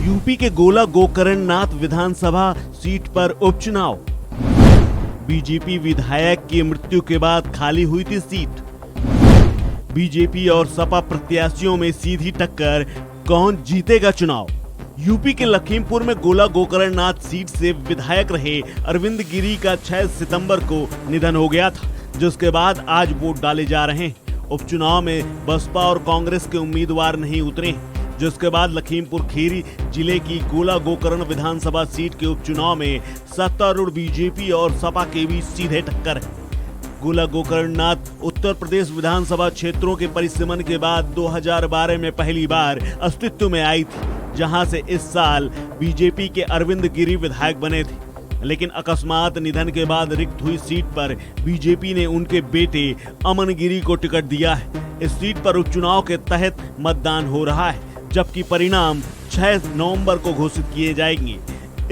UP के गोला गोकर्ण नाथ विधानसभा seat पर उपचुनाव। बीजेपी विधायक की मृत्यु के बाद खाली हुई थी सीट। बीजेपी और सपा प्रत्याशियों में सीधी टक्कर, कौन जीतेगा चुनाव। यूपी के लखीमपुर में गोला गोकर्ण नाथ सीट से विधायक रहे अरविंद गिरी का 6 सितंबर को निधन हो गया था, जिसके बाद आज वोट डाले जा रहे हैं। उपचुनाव में बसपा और कांग्रेस के उम्मीदवार नहीं उतरे, जिसके बाद लखीमपुर खीरी जिले की गोला गोकर्ण विधानसभा सीट के उपचुनाव में सत्तारूढ़ बीजेपी और सपा के बीच सीधे टक्कर है। गोला गोकर्ण नाथ उत्तर प्रदेश विधानसभा क्षेत्रों के परिसीमन के बाद 2012 में पहली बार अस्तित्व में आई थी, जहां से इस साल बीजेपी के अरविंद गिरी विधायक बने थे। लेकिन अकस्मात निधन के बाद रिक्त हुई सीट पर बीजेपी ने उनके बेटे अमन गिरी को टिकट दिया है। इस सीट पर उपचुनाव के तहत मतदान हो रहा है, जबकि परिणाम 6 नवंबर को घोषित किए जाएंगे।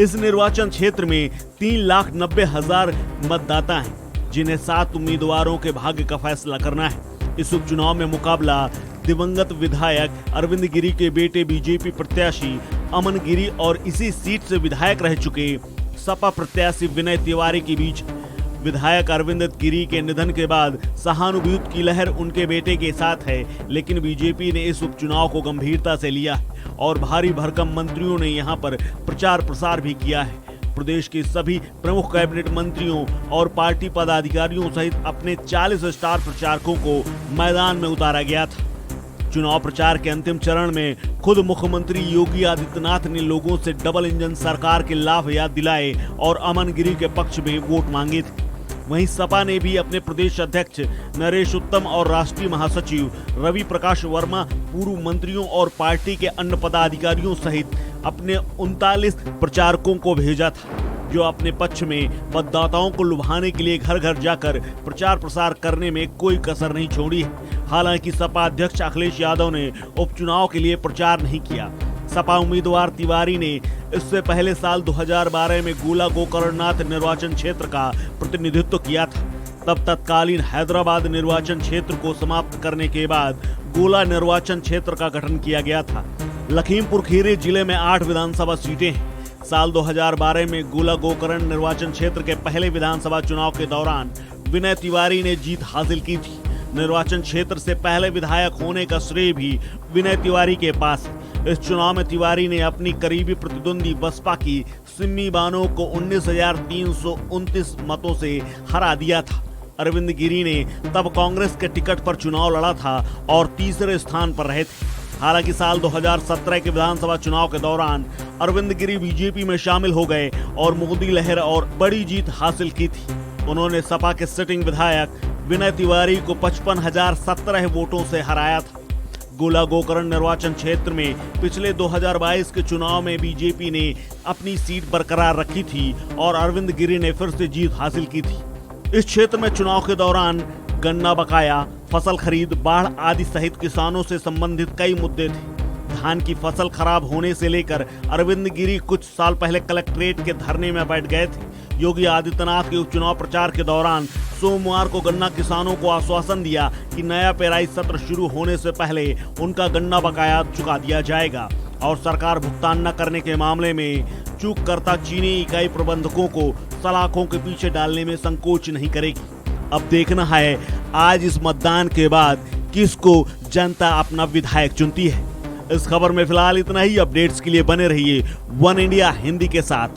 इस निर्वाचन क्षेत्र में 3,90,000 मतदाता हैं, जिन्हें 7 उम्मीदवारों के भाग्य का फैसला करना है। इस उपचुनाव में मुकाबला दिवंगत विधायक अरविंद गिरी के बेटे बीजेपी प्रत्याशी अमन गिरी और इसी सीट से विधायक रह चुके सपा प्रत्याशी विनय तिवारी के बीच। विधायक अरविंद गिरी के निधन के बाद सहानुभूति की लहर उनके बेटे के साथ है, लेकिन बीजेपी ने इस उपचुनाव को गंभीरता से लिया है और भारी भरकम मंत्रियों ने यहां पर प्रचार प्रसार भी किया है। प्रदेश के सभी प्रमुख कैबिनेट मंत्रियों और पार्टी पदाधिकारियों सहित अपने 40 स्टार प्रचारकों को मैदान में उतारा गया था। चुनाव प्रचार के अंतिम चरण में खुद मुख्यमंत्री योगी आदित्यनाथ ने लोगों से डबल इंजन सरकार के लाभ याद दिलाए और अमन गिरी के पक्ष में वोट मांगे थे। वहीं सपा ने भी अपने प्रदेश अध्यक्ष नरेश उत्तम और राष्ट्रीय महासचिव रवि प्रकाश वर्मा, पूर्व मंत्रियों और पार्टी के अन्य पदाधिकारियों सहित अपने 39 प्रचारकों को भेजा था, जो अपने पक्ष में मतदाताओं को लुभाने के लिए घर घर जाकर प्रचार प्रसार करने में कोई कसर नहीं छोड़ी है। हालांकि सपा अध्यक्ष अखिलेश यादव ने उपचुनाव के लिए प्रचार नहीं किया। सपा उम्मीदवार तिवारी ने इससे पहले साल 2012 में गोला गोकर्ण नाथ निर्वाचन क्षेत्र का प्रतिनिधित्व किया था। तब तत्कालीन हैदराबाद निर्वाचन क्षेत्र को समाप्त करने के बाद गोला निर्वाचन क्षेत्र का गठन किया गया था। लखीमपुर खीरी जिले में 8 विधानसभा सीटें हैं। साल 2012 में गोला गोकर्ण निर्वाचन क्षेत्र के पहले विधानसभा चुनाव के दौरान विनय तिवारी ने जीत हासिल की थी। निर्वाचन क्षेत्र से पहले विधायक होने का श्रेय भी विनय तिवारी के पास है। इस चुनाव में तिवारी ने अपनी करीबी प्रतिद्वंदी बसपा की सिम्मी बानो को 19,329 मतों से हरा दिया था। अरविंद गिरी ने तब कांग्रेस के टिकट पर चुनाव लड़ा था और तीसरे स्थान पर रहे थे। हालांकि साल 2017 के विधानसभा चुनाव के दौरान अरविंद गिरी बीजेपी में शामिल हो गए और मोदी लहर और बड़ी जीत हासिल की थी। उन्होंने सपा के सिटिंग विधायक विनय तिवारी को 55,017 वोटों से हराया था। गोला गोकर्ण निर्वाचन क्षेत्र में पिछले 2022 के चुनाव में बीजेपी ने अपनी सीट बरकरार रखी थी और अरविंद गिरी ने फिर से जीत हासिल की थी। इस क्षेत्र में चुनाव के दौरान गन्ना बकाया, फसल खरीद, बाढ़ आदि सहित किसानों से संबंधित कई मुद्दे थे। धान की फसल खराब होने से लेकर अरविंद गिरी कुछ साल पहले कलेक्ट्रेट के धरने में बैठ गए थे। योगी आदित्यनाथ के उपचुनाव प्रचार के दौरान सोमवार को गन्ना किसानों को आश्वासन दिया कि नया पेराई सत्र शुरू होने से पहले उनका गन्ना बकाया चुका दिया जाएगा और सरकार भुगतान न करने के मामले में चूक करता चीनी इकाई प्रबंधकों को सलाखों के पीछे डालने में संकोच नहीं करेगी। अब देखना है आज इस मतदान के बाद किसको जनता अपना विधायक चुनती है। इस खबर में फिलहाल इतना ही। अपडेट्स के लिए बने रहिए वन इंडिया हिंदी के साथ।